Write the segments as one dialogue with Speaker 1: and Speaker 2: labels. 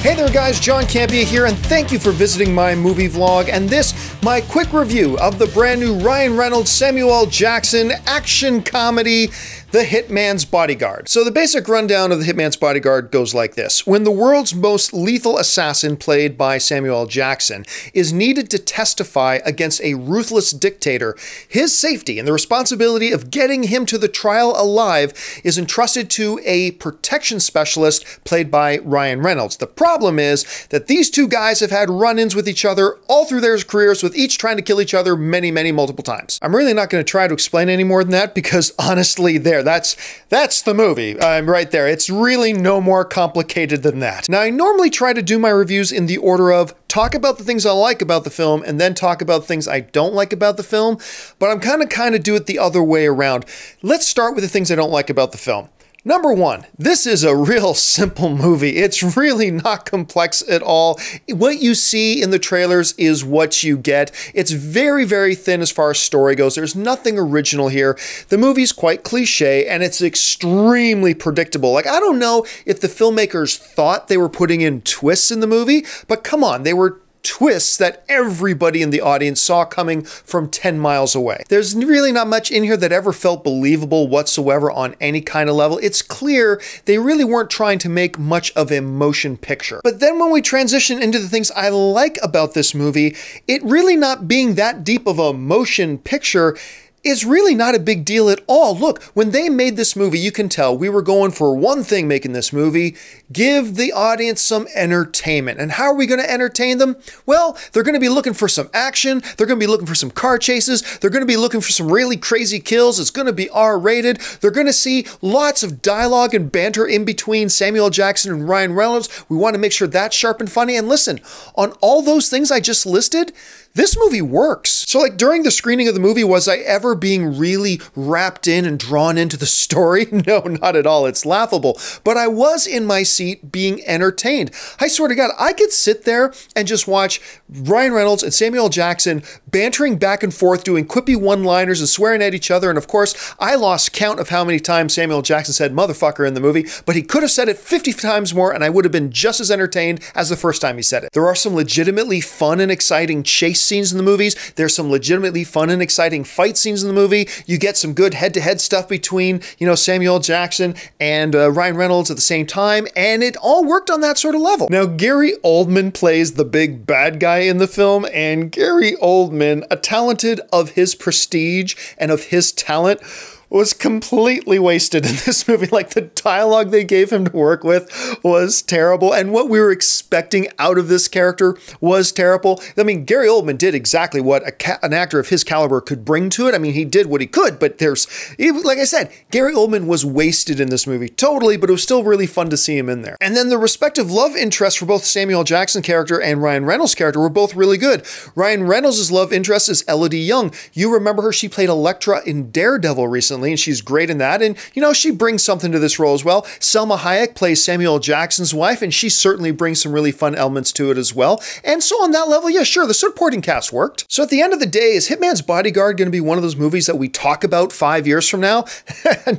Speaker 1: Hey there guys, John Campea here, and thank you for visiting my movie vlog, and this, my quick review of the brand new Ryan Reynolds, Samuel L. Jackson action comedy, The Hitman's Bodyguard. So the basic rundown of The Hitman's Bodyguard goes like this. When the world's most lethal assassin, played by Samuel L. Jackson, is needed to testify against a ruthless dictator, his safety and the responsibility of getting him to the trial alive is entrusted to a protection specialist played by Ryan Reynolds. The problem is that these two guys have had run-ins with each other all through their careers, with each trying to kill each other many, multiple times. I'm really not going to try to explain any more than that, because honestly, that's the movie. I'm right there. It's really no more complicated than that. Now, I normally try to do my reviews in the order of talk about the things I like about the film and then talk about things I don't like about the film, but I'm kind of do it the other way around. Let's start with the things I don't like about the film. Number one, this is a real simple movie. It's really not complex at all. What you see in the trailers is what you get. It's very thin as far as story goes. There's nothing original here. The movie's quite cliche and it's extremely predictable. Like, I don't know if the filmmakers thought they were putting in twists in the movie, but come on, they were twists that everybody in the audience saw coming from 10 miles away. There's really not much in here that ever felt believable whatsoever on any kind of level. It's clear they really weren't trying to make much of a motion picture. But then when we transition into the things I like about this movie, it really not being that deep of a motion picture is really not a big deal at all. Look, when they made this movie, you can tell we were going for one thing making this movie: give the audience some entertainment. And how are we going to entertain them? Well, they're going to be looking for some action. They're going to be looking for some car chases. They're going to be looking for some really crazy kills. It's going to be R-rated. They're going to see lots of dialogue and banter in between Samuel L. Jackson and Ryan Reynolds. We want to make sure that's sharp and funny. And listen, on all those things I just listed, this movie works. So like, during the screening of the movie, was I ever being really wrapped in and drawn into the story? No, not at all. It's laughable. But I was in my seat being entertained. I swear to God, I could sit there and just watch Ryan Reynolds and Samuel L. Jackson bantering back and forth, doing quippy one-liners and swearing at each other. And of course, I lost count of how many times Samuel L. Jackson said motherfucker in the movie, but he could have said it 50 times more and I would have been just as entertained as the first time he said it. There are some legitimately fun and exciting chase scenes in the movies. There's some legitimately fun and exciting fight scenes in the movie. You get some good head-to-head stuff between, Samuel L. Jackson and Ryan Reynolds at the same time, and it all worked on that sort of level. Now, Gary Oldman plays the big bad guy in the film, and Gary Oldman, a talented of his prestige and of his talent, was completely wasted in this movie. Like, the dialogue they gave him to work with was terrible, and what we were expecting out of this character was terrible. I mean, Gary Oldman did exactly what an actor of his caliber could bring to it. I mean, he did what he could, but like I said, Gary Oldman was wasted in this movie, totally, but it was still really fun to see him in there. And then the respective love interests for both Samuel L. Jackson character and Ryan Reynolds character were both really good. Ryan Reynolds' love interest is Elodie Young. You remember her, she played Elektra in Daredevil recently, and she's great in that, and she brings something to this role as well. Selma Hayek plays Samuel L. Jackson's wife, and she certainly brings some really fun elements to it as well. And so on that level, yeah, sure, the supporting cast worked. So at the end of the day, is Hitman's Bodyguard going to be one of those movies that we talk about 5 years from now?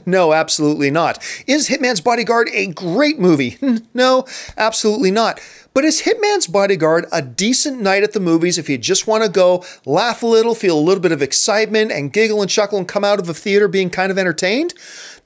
Speaker 1: No, absolutely not. Is Hitman's Bodyguard a great movie? No, absolutely not. But is Hitman's Bodyguard a decent night at the movies if you just want to go laugh a little, feel a little bit of excitement, and giggle and chuckle and come out of the theater being kind of entertained?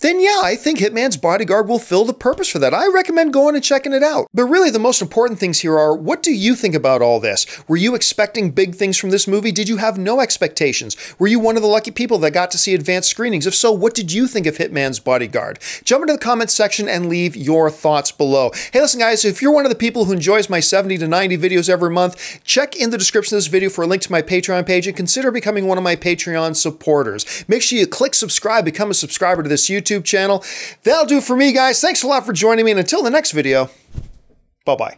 Speaker 1: Then yeah, I think Hitman's Bodyguard will fill the purpose for that. I recommend going and checking it out. But really, the most important things here are, what do you think about all this? Were you expecting big things from this movie? Did you have no expectations? Were you one of the lucky people that got to see advanced screenings? If so, what did you think of Hitman's Bodyguard? Jump into the comments section and leave your thoughts below. Hey, listen guys, if you're one of the people who enjoys my 70 to 90 videos every month, check in the description of this video for a link to my Patreon page and consider becoming one of my Patreon supporters. Make sure you click subscribe, become a subscriber to this YouTube channel. That'll do it for me, guys. Thanks a lot for joining me, and until the next video, bye-bye.